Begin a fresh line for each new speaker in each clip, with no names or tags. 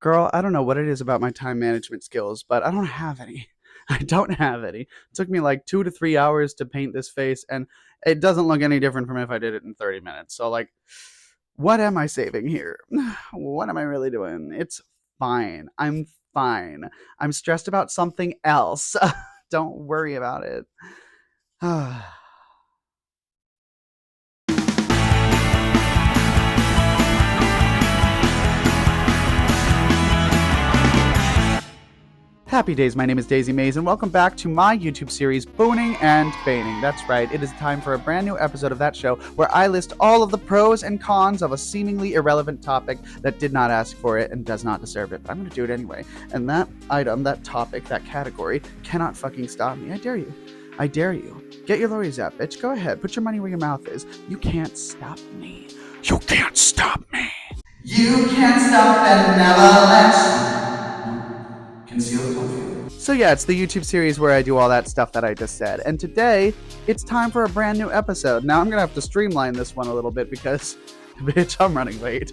Girl, I don't know what it is about my time management skills, but I don't have any. I don't have any. It took me like 2 to 3 hours to paint this face, and it doesn't look any different from if I did it in 30 minutes. So, like, what am I saving here? What am I really doing? It's fine. I'm fine. I'm stressed about something else. Don't worry about it. Happy days, my name is Daisy Maize, and welcome back to my YouTube series, Booning and Baining. That's right, it is time for a brand new episode of that show where I list all of the pros and cons of a seemingly irrelevant topic that did not ask for it and does not deserve it, but I'm going to do it anyway. And that item, that topic, that category cannot fucking stop me. I dare you. I dare you. Get your lawyers out, bitch. Go ahead. Put your money where your mouth is. You can't stop me. You can't stop me. You can't stop and never let conceal my feelings. So yeah, it's the YouTube series where I do all that stuff that I just said. And today, it's time for a brand new episode. Now I'm going to have to streamline this one a little bit because, bitch, I'm running late.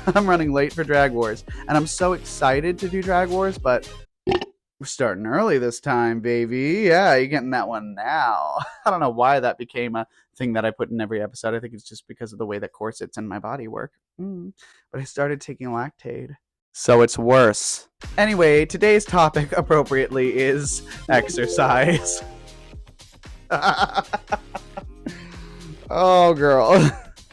I'm running late for Drag Wars. And I'm so excited to do Drag Wars, but we're starting early this time, baby. Yeah, you're getting that one now. I don't know why that became a thing that I put in every episode. I think it's just because of the way that corsets and my body work. But I started taking Lactaid. So it's worse. Anyway, today's topic, appropriately, is exercise. Oh, girl.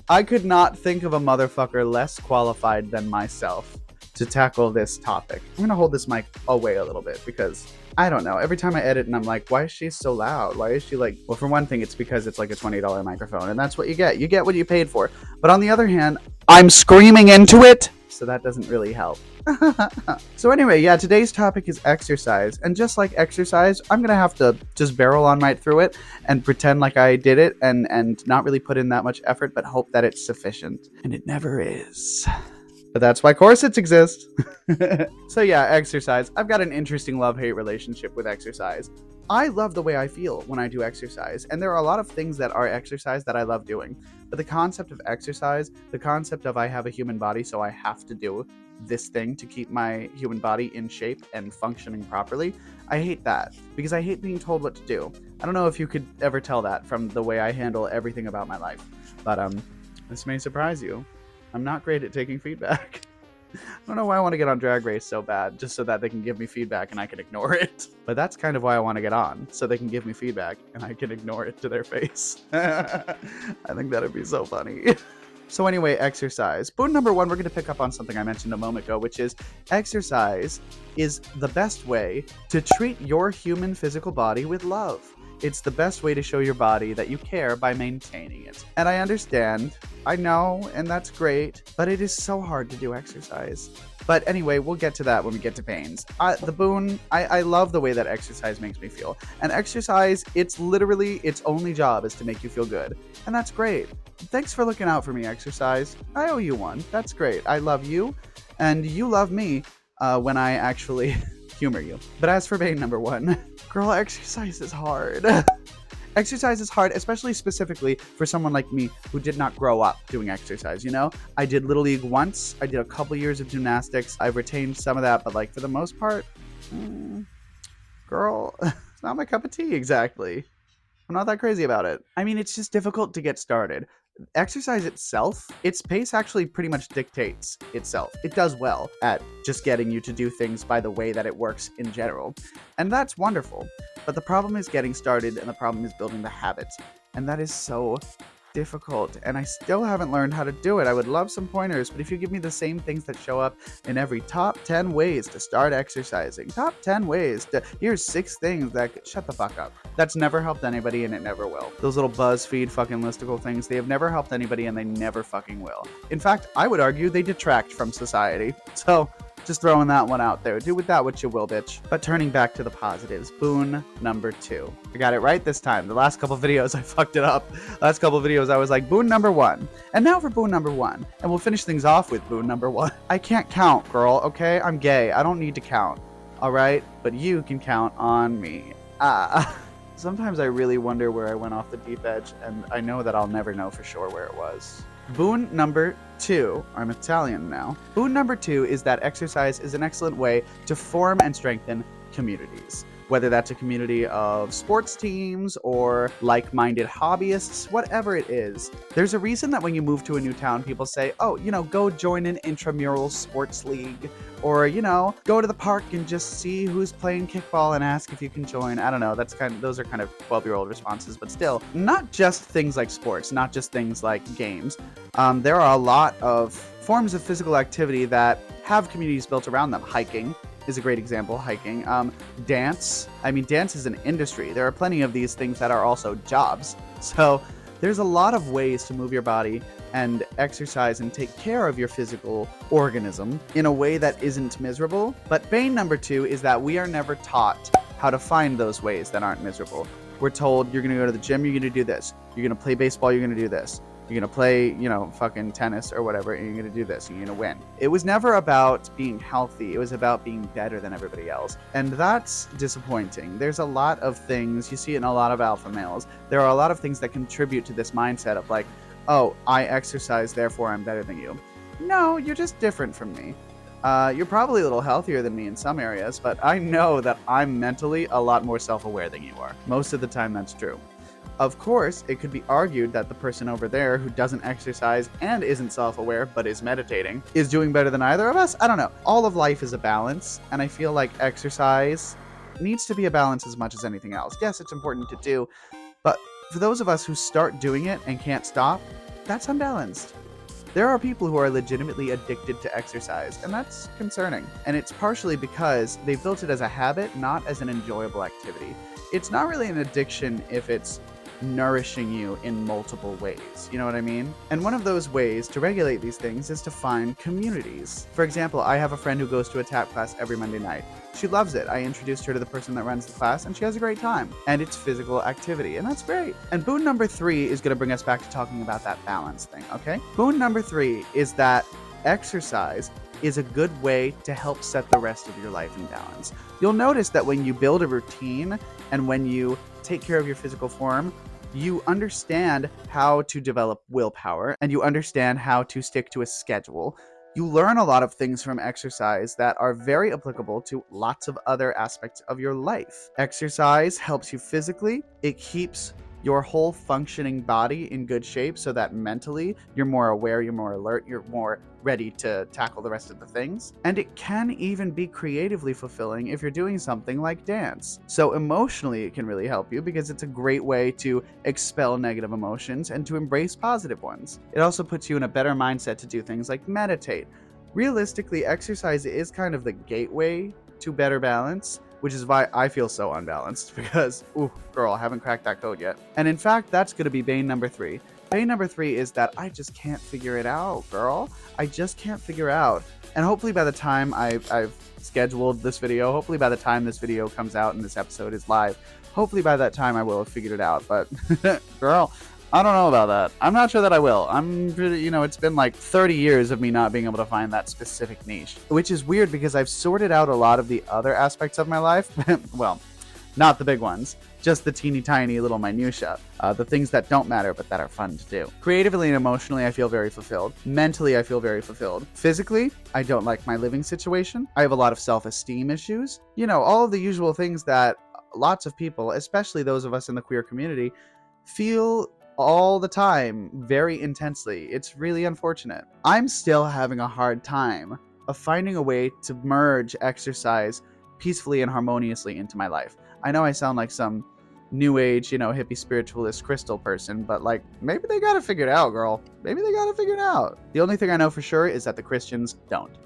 I could not think of a motherfucker less qualified than myself to tackle this topic. I'm gonna hold this mic away a little bit because I don't know. Every time I edit and I'm like, why is she so loud? Why is she like, well, for one thing, it's because it's like a $20 microphone and that's what you get. You get what you paid for. But on the other hand, I'm screaming into it, so that doesn't really help. So anyway, yeah, today's topic is exercise. And just like exercise, I'm going to have to just barrel on right through it and pretend like I did it and not really put in that much effort, but hope that it's sufficient. And it never is. But that's why corsets exist. So yeah, exercise. I've got an interesting love-hate relationship with exercise. I love the way I feel when I do exercise, and there are a lot of things that are exercise that I love doing. But the concept of exercise, the concept of I have a human body, so I have to do this thing to keep my human body in shape and functioning properly, I hate that because I hate being told what to do. I don't know if you could ever tell that from the way I handle everything about my life, but this may surprise you. I'm not great at taking feedback. I don't know why I want to get on Drag Race so bad, just so that they can give me feedback and I can ignore it. But that's kind of why I want to get on, so they can give me feedback and I can ignore it to their face. I think that'd be so funny. So anyway, exercise. Boon number one, we're going to pick up on something I mentioned a moment ago, which is exercise is the best way to treat your human physical body with love. It's the best way to show your body that you care by maintaining it. And I understand, I know, and that's great, but it is so hard to do exercise. But anyway, we'll get to that when we get to pains. The boon, I love the way that exercise makes me feel. And exercise, it's literally, its only job is to make you feel good. And that's great. Thanks for looking out for me, exercise. I owe you one. That's great. I love you, and you love me when I actually humor you. But as for bane number one, girl, exercise is hard. Exercise is hard, especially specifically for someone like me who did not grow up doing exercise, you know? I did Little League once, I did a couple years of gymnastics, I've retained some of that, but like for the most part, girl, it's not my cup of tea exactly. I'm not that crazy about it. I mean, it's just difficult to get started. Exercise itself, its pace actually pretty much dictates itself. It does well at just getting you to do things by the way that it works in general. And that's wonderful. But the problem is getting started, and the problem is building the habits. And that is so difficult, and I still haven't learned how to do it. I would love some pointers, but if you give me the same things that show up in every top 10 ways to start exercising, top 10 ways to, here's 6 things that, shut the fuck up. That's never helped anybody, and it never will. Those little BuzzFeed fucking listicle things, they have never helped anybody, and they never fucking will. In fact, I would argue they detract from society. So, just throwing that one out there. Do with that what you will, bitch. But turning back to the positives, boon number 2. I got it right this time. The last couple videos, I fucked it up. Last couple videos, I was like, boon number 1. And now for boon number 1. And we'll finish things off with boon number 1. I can't count, girl, okay? I'm gay. I don't need to count, all right? But you can count on me. Sometimes I really wonder where I went off the deep edge, and I know that I'll never know for sure where it was. Boon number 2, I'm Italian now. Boon number 2 is that exercise is an excellent way to form and strengthen communities. Whether that's a community of sports teams or like-minded hobbyists, whatever it is. There's a reason that when you move to a new town, people say, oh, go join an intramural sports league, or, go to the park and just see who's playing kickball and ask if you can join. I don't know, those are kind of 12-year-old responses, but still, not just things like sports, not just things like games. There are a lot of forms of physical activity that have communities built around them. Hiking is a great example. Hiking. Dance. Dance is an industry. There are plenty of these things that are also jobs. So there's a lot of ways to move your body and exercise and take care of your physical organism in a way that isn't miserable. But bane number 2 is that we are never taught how to find those ways that aren't miserable. We're told you're going to go to the gym, you're going to do this. You're going to play baseball, you're going to do this. You're going to play, fucking tennis or whatever, and you're going to do this, and you're going to win. It was never about being healthy. It was about being better than everybody else. And that's disappointing. There's a lot of things, you see it in a lot of alpha males. There are a lot of things that contribute to this mindset of like, oh, I exercise, therefore I'm better than you. No, you're just different from me. You're probably a little healthier than me in some areas, but I know that I'm mentally a lot more self-aware than you are. Most of the time, that's true. Of course, it could be argued that the person over there who doesn't exercise and isn't self-aware but is meditating is doing better than either of us. I don't know. All of life is a balance, and I feel like exercise needs to be a balance as much as anything else. Yes, it's important to do, but for those of us who start doing it and can't stop, that's unbalanced. There are people who are legitimately addicted to exercise, and that's concerning. And it's partially because they built it as a habit, not as an enjoyable activity. It's not really an addiction if it's nourishing you in multiple ways. You know what I mean? And one of those ways to regulate these things is to find communities. For example, I have a friend who goes to a tap class every Monday night. She loves it. I introduced her to the person that runs the class, and she has a great time. And it's physical activity, and that's great. And boon number 3 is going to bring us back to talking about that balance thing, okay? Boon number 3 is that exercise is a good way to help set the rest of your life in balance. You'll notice that when you build a routine and when you take care of your physical form, you understand how to develop willpower and you understand how to stick to a schedule. You learn a lot of things from exercise that are very applicable to lots of other aspects of your life. Exercise helps you physically. It keeps your whole functioning body in good shape so that mentally you're more aware, you're more alert, you're more ready to tackle the rest of the things. And it can even be creatively fulfilling if you're doing something like dance. So emotionally it can really help you because it's a great way to expel negative emotions and to embrace positive ones. It also puts you in a better mindset to do things like meditate. Realistically, exercise is kind of the gateway to better balance, which is why I feel so unbalanced because, ooh, girl, I haven't cracked that code yet. And in fact, that's going to be bane number 3. Bane number 3 is that I just can't figure it out, girl. I just can't figure out. And hopefully by the time I've scheduled this video, hopefully by the time this video comes out and this episode is live, hopefully by that time I will have figured it out. But girl, I don't know about that. I'm not sure that I will. I'm pretty, it's been like 30 years of me not being able to find that specific niche, which is weird because I've sorted out a lot of the other aspects of my life. Well, not the big ones, just the teeny tiny little minutia, the things that don't matter but that are fun to do. Creatively and emotionally, I feel very fulfilled. Mentally, I feel very fulfilled. Physically, I don't like my living situation. I have a lot of self-esteem issues. All of the usual things that lots of people, especially those of us in the queer community, feel all the time, very intensely. It's really unfortunate. I'm still having a hard time of finding a way to merge exercise peacefully and harmoniously into my life. I know I sound like some new age, hippie spiritualist crystal person, but like, maybe they got it figured out, girl. Maybe they got it figured out. The only thing I know for sure is that the Christians don't.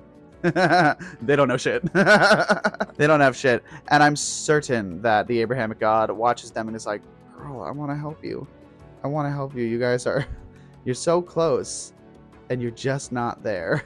They don't know shit. They don't have shit. And I'm certain that the Abrahamic God watches them and is like, girl, I want to help you. I want to help you. You guys you're so close and you're just not there.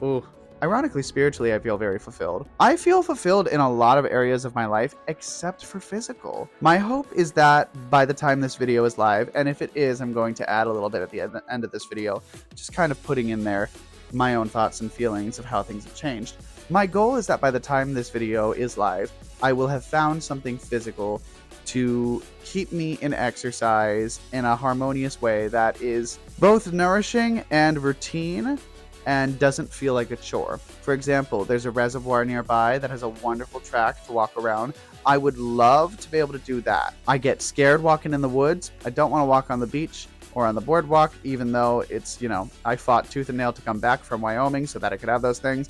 Ooh. Ironically, spiritually, I feel very fulfilled. I feel fulfilled in a lot of areas of my life, except for physical. My hope is that by the time this video is live, and if it is, I'm going to add a little bit at the end of this video, just kind of putting in there my own thoughts and feelings of how things have changed. My goal is that by the time this video is live, I will have found something physical to keep me in exercise in a harmonious way that is both nourishing and routine, and doesn't feel like a chore. For example, there's a reservoir nearby that has a wonderful track to walk around. I would love to be able to do that. I get scared walking in the woods. I don't want to walk on the beach or on the boardwalk, even though it's, I fought tooth and nail to come back from Wyoming so that I could have those things.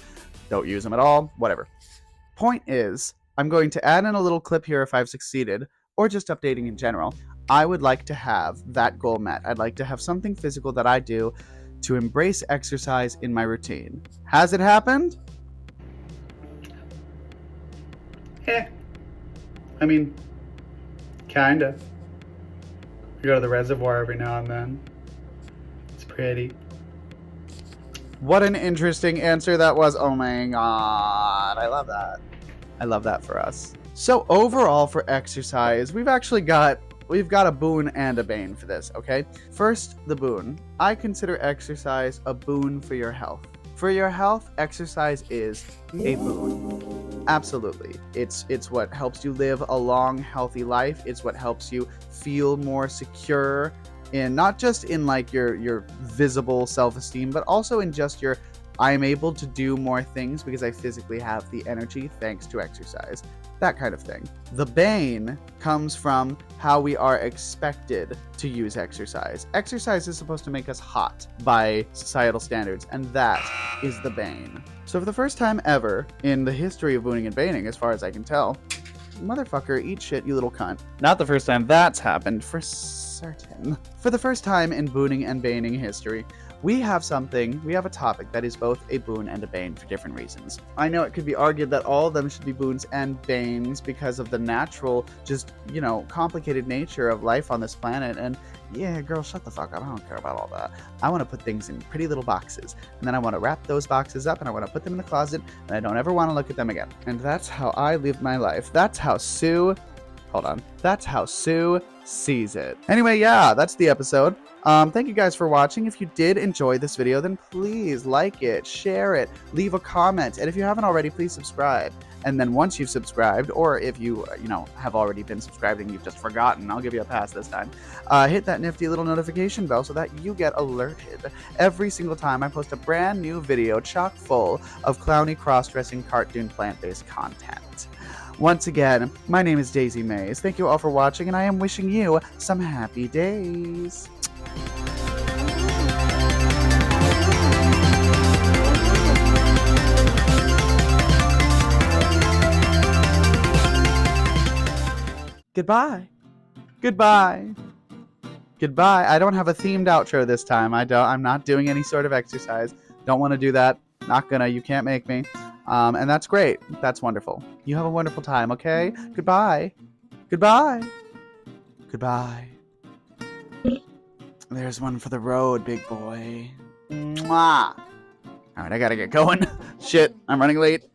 Don't use them at all, whatever. Point is, I'm going to add in a little clip here if I've succeeded, or just updating in general. I would like to have that goal met. I'd like to have something physical that I do to embrace exercise in my routine. Has it happened? Yeah. I mean, kinda. I go to the reservoir every now and then. It's pretty. What an interesting answer that was. Oh my god. I love that. I love that for us. So overall for exercise, we've got a boon and a bane for this, okay? First, the boon. I consider exercise a boon for your health. For your health, exercise is a boon. Absolutely. It's what helps you live a long, healthy life. It's what helps you feel more secure in not just in like your visible self-esteem, but also in just your I'm able to do more things because I physically have the energy thanks to exercise. That kind of thing. The bane comes from how we are expected to use exercise. Exercise is supposed to make us hot by societal standards, and that is the bane. So for the first time ever in the history of booning and baning, as far as I can tell, motherfucker, eat shit, you little cunt. Not the first time that's happened, for certain. For the first time in booning and baning history, we have a topic that is both a boon and a bane for different reasons. I know it could be argued that all of them should be boons and banes because of the natural, just, complicated nature of life on this planet. And yeah, girl, shut the fuck up. I don't care about all that. I want to put things in pretty little boxes. And then I want to wrap those boxes up and I want to put them in the closet and I don't ever want to look at them again. And that's how I live my life. That's how Sue sees it. Anyway, yeah, that's the episode. Thank you guys for watching. If you did enjoy this video, then please like it, share it, leave a comment, and if you haven't already, please subscribe. And then once you've subscribed, or if you, have already been subscribed and you've just forgotten, I'll give you a pass this time, hit that nifty little notification bell so that you get alerted every single time I post a brand new video chock full of clowny, cross-dressing, cartoon, plant-based content. Once again, my name is Daisy Maize. Thank you all for watching, and I am wishing you some happy days. Goodbye. Goodbye. Goodbye. I don't have a themed outro this time. I'm not doing any sort of exercise. Don't want to do that. Not gonna. You can't make me. And that's great. That's wonderful. You have a wonderful time, okay? Goodbye. Goodbye. Goodbye. There's one for the road, big boy. Mwah. All right, I gotta get going. Shit, I'm running late.